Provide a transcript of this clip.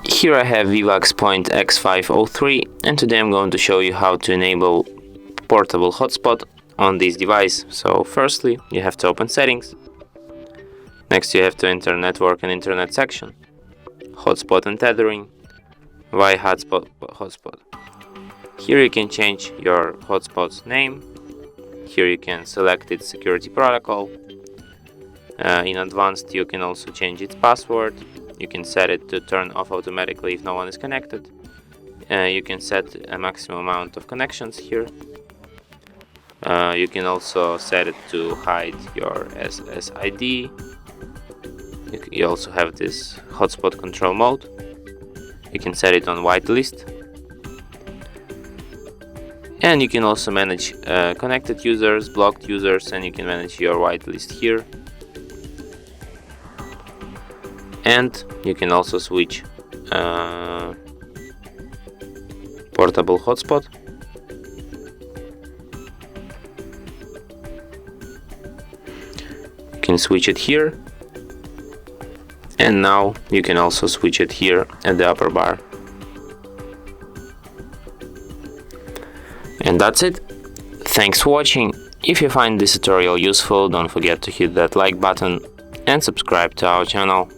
Here I have VIVAX Point X503, and today I'm going to show you how to enable portable hotspot on this device. So firstly, you have to open settings. Next you have to enter network and internet section, hotspot and tethering, why hotspot. Here you can change your hotspot's name. Here you can select its security protocol. In advanced you can also change its password. You can set it to turn off automatically if no one is connected. You can set a maximum amount of connections here. You can also set it to hide your SSID. You also have this hotspot control mode. You can set it on whitelist. And you can also manage connected users, blocked users, and you can manage your whitelist here. And you can also switch portable hotspot. You can switch it here, and now you can also switch it here at the upper bar. And that's it. Thanks for watching. If you find this tutorial useful, don't forget to hit that like button and subscribe to our channel.